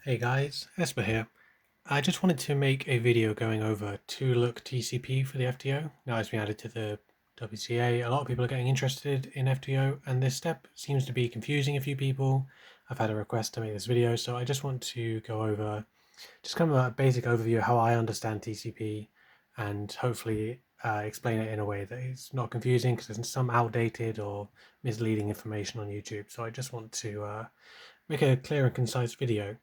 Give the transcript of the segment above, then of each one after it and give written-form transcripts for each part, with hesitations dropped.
Hey guys, Esper here. I just wanted to make a video going over 2-look TCP for the FTO. Now it's been added to the WCA. A lot of people are getting interested in FTO, and this step seems to be confusing a few people. I've had a request to make this video, so I just want to go over just kind of a basic overview of how I understand TCP and hopefully explain it in a way that is not confusing because there's some outdated or misleading information on YouTube. So I just want to make a clear and concise video.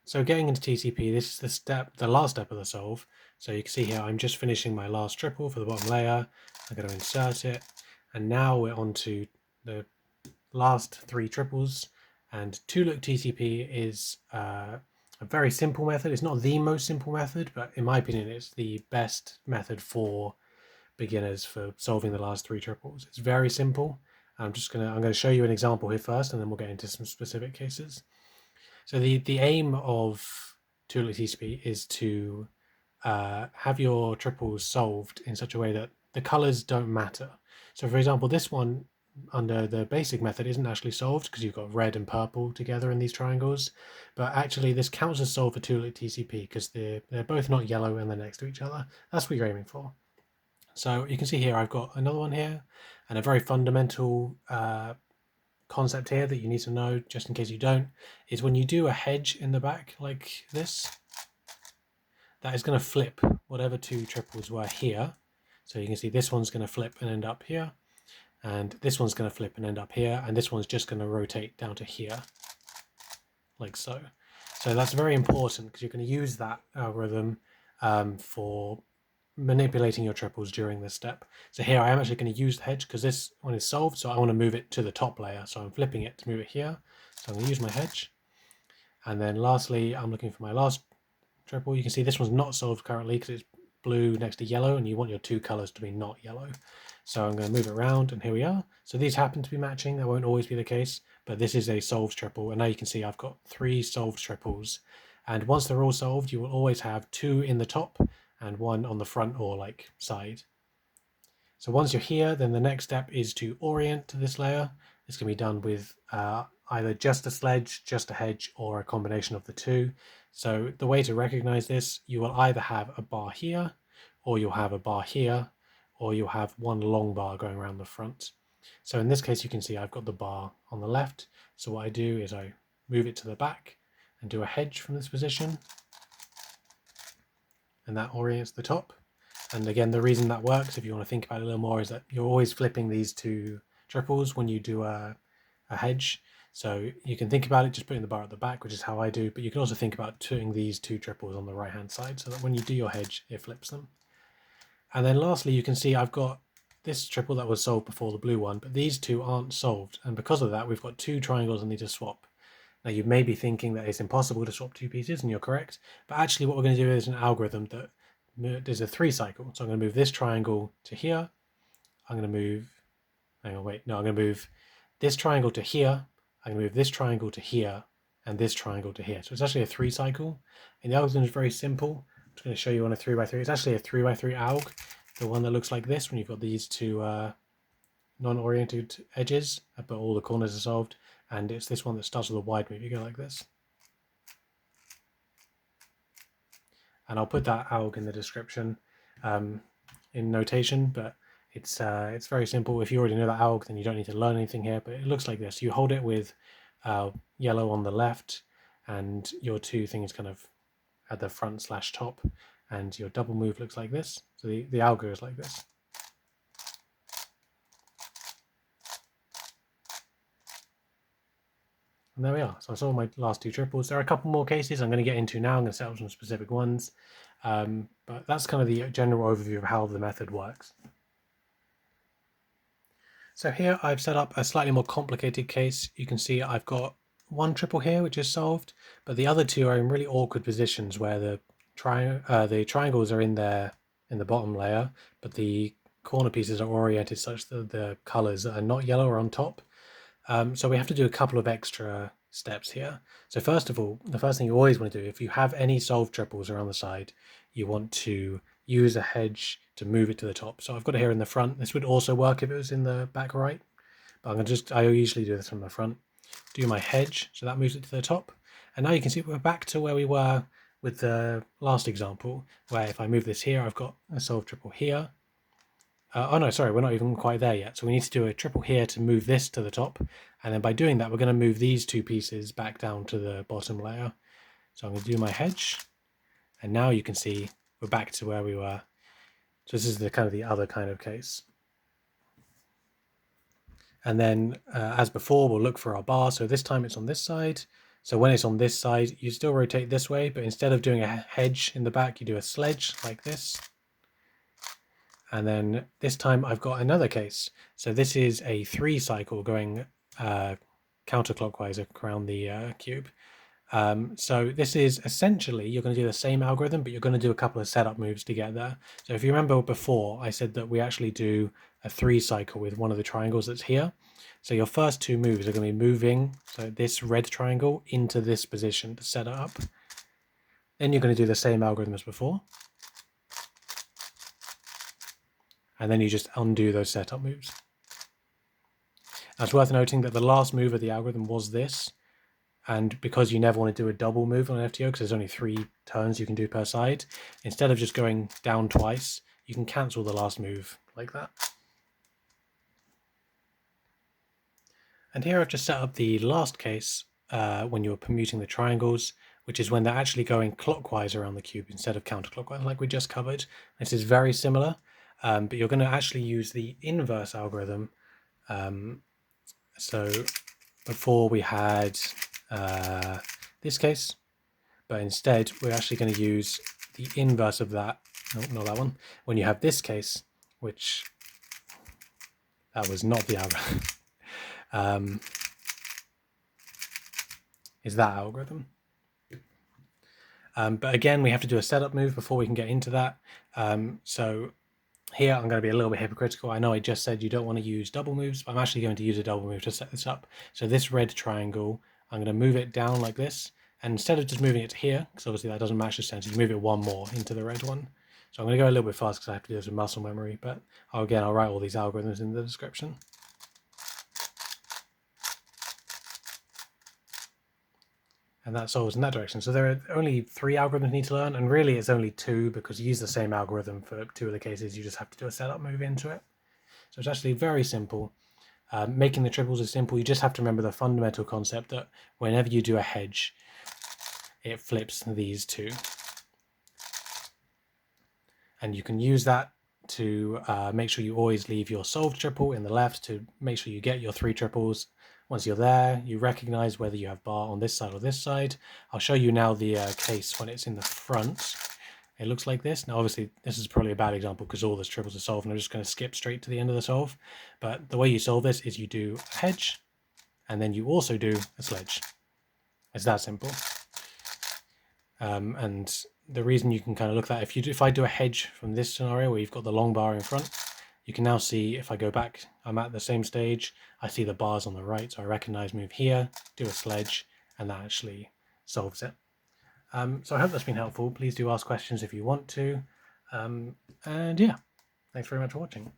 So getting into TCP, this is the last step of the solve. So you can see here, I'm just finishing my last triple for the bottom layer. I'm going to insert it. And now we're on to the last 3 triples. And 2-look TCP is a very simple method. It's not the most simple method, but in my opinion, it's the best method for beginners for solving the last 3 triples. It's very simple. I'm going to show you an example here first, and then we'll get into some specific cases. So the aim of 2-look TCP is to have your triples solved in such a way that the colors don't matter. So for example, this one under the basic method isn't actually solved because you've got red and purple together in these triangles, but actually this counts as solved for 2-look TCP because they're both not yellow and they're next to each other. That's what you're aiming for. So you can see here I've got another one here, and a very fundamental concept here that you need to know, just in case you don't, is when you do a hedge in the back like this, that is going to flip whatever 2 triples were here. So you can see this one's going to flip and end up here, and this one's going to flip and end up here, and this one's just going to rotate down to here, like so. So that's very important because you're going to use that algorithm for manipulating your triples during this step. So here I am actually going to use the hedge because this one is solved, so I want to move it to the top layer. So I'm flipping it to move it here. So I'm going to use my hedge. And then lastly, I'm looking for my last triple. You can see this one's not solved currently because it's blue next to yellow, and you want your 2 colors to be not yellow. So I'm going to move it around, and here we are. So these happen to be matching. That won't always be the case, but this is a solved triple. And now you can see I've got 3 solved triples. And once they're all solved, you will always have 2 in the top and 1 on the front or like side. So once you're here, then the next step is to orient this layer. This can be done with either just a sledge, just a hedge, or a combination of the 2. So the way to recognize this, you will either have a bar here, or you'll have a bar here, or you'll have one long bar going around the front. So in this case, you can see I've got the bar on the left. So what I do is I move it to the back and do a hedge from this position, and that orients the top. And again, the reason that works, if you want to think about it a little more, is that you're always flipping these 2 triples when you do a hedge. So you can think about it just putting the bar at the back, which is how I do, but you can also think about putting these 2 triples on the right hand side so that when you do your hedge, it flips them. And then lastly, you can see I've got this triple that was solved before the blue one, but these 2 aren't solved. And because of that, we've got 2 triangles I need to swap. Now you may be thinking that it's impossible to swap 2 pieces, and you're correct, but actually what we're going to do is an algorithm that there's a 3 cycle. So I'm going to move this triangle to here. I'm going to move, I'm going to move this triangle to here. I'm going to move this triangle to here and this triangle to here. So it's actually a 3 cycle. And the algorithm is very simple. I'm just going to show you on a 3x3. It's actually a 3x3 alg, the one that looks like this when you've got these 2 non-oriented edges, but all the corners are solved. And it's this one that starts with a wide move. You go like this. And I'll put that alg in the description in notation, but it's very simple. If you already know that alg, then you don't need to learn anything here, but it looks like this. You hold it with yellow on the left, and your 2 things kind of at the front / top, and your double move looks like this. So the algo is like this. And there we are. So I saw my last 2 triples. There are a couple more cases I'm going to get into now. I'm going to set up some specific ones. But that's kind of the general overview of how the method works. So here I've set up a slightly more complicated case. You can see I've got 1 triple here, which is solved, but the other 2 are in really awkward positions where the triangles are in the bottom layer, but the corner pieces are oriented such that the colors that are not yellow are on top. So we have to do a couple of extra steps here. So first of all, the first thing you always want to do, if you have any solved triples around the side, you want to use a hedge to move it to the top. So I've got it here in the front. This would also work if it was in the back right, but I usually do this from the front. Do my hedge, so that moves it to the top. And now you can see we're back to where we were with the last example, where if I move this here, I've got a solved triple here. Oh no, sorry, we're not even quite there yet. So we need to do a triple here to move this to the top. And then by doing that, we're going to move these two pieces back down to the bottom layer. So I'm going to do my hedge. And now you can see we're back to where we were. So this is the kind of the other kind of case. And then as before, we'll look for our bar. So this time it's on this side. So when it's on this side, you still rotate this way, but instead of doing a hedge in the back, you do a sledge like this. And then this time I've got another case. So this is a 3 cycle going counterclockwise around the cube. So this is essentially, you're going to do the same algorithm, but you're going to do a couple of setup moves to get there. So if you remember before, I said that we actually do a 3 cycle with one of the triangles that's here. So your first 2 moves are going to be moving, so this red triangle into this position to set it up. Then you're going to do the same algorithm as before. And then you just undo those setup moves. Now it's worth noting that the last move of the algorithm was this. And because you never want to do a double move on an FTO, because there's only 3 turns you can do per side, instead of just going down twice, you can cancel the last move like that. And here I've just set up the last case when you're permuting the triangles, which is when they're actually going clockwise around the cube instead of counterclockwise, like we just covered. This is very similar, but you're going to actually use the inverse algorithm. So before we had this case, but instead we're actually going to use the inverse of that. No, not that one. When you have this case, which that was not the algorithm, is that algorithm. But again, we have to do a setup move before we can get into that. So here I'm going to be a little bit hypocritical. I know I just said you don't want to use double moves, but I'm actually going to use a double move to set this up. So this red triangle, I'm going to move it down like this. And instead of just moving it to here, because obviously that doesn't match the center, you move it one more into the red one. So I'm going to go a little bit fast because I have to do this with muscle memory, but again, I'll write all these algorithms in the description. And that solves in that direction. So there are only 3 algorithms you need to learn, and really it's only 2 because you use the same algorithm for 2 of the cases. You just have to do a setup move into it. So it's actually very simple. Making the triples is simple. You just have to remember the fundamental concept that whenever you do a hedge, it flips these 2. And you can use that to make sure you always leave your solved triple in the left to make sure you get your 3 triples. Once you're there, you recognize whether you have bar on this side or this side. I'll show you now the case when it's in the front. It looks like this. Now, obviously, this is probably a bad example because all those triples are solved, and I'm just going to skip straight to the end of the solve. But the way you solve this is you do a hedge, and then you also do a sledge. It's that simple. And the reason you can kind of look at that, if I do a hedge from this scenario where you've got the long bar in front, you can now see if I go back, I'm at the same stage, I see the bars on the right, so I recognize move here, do a sledge, and that actually solves it. So I hope that's been helpful. Please do ask questions if you want to. And yeah, thanks very much for watching.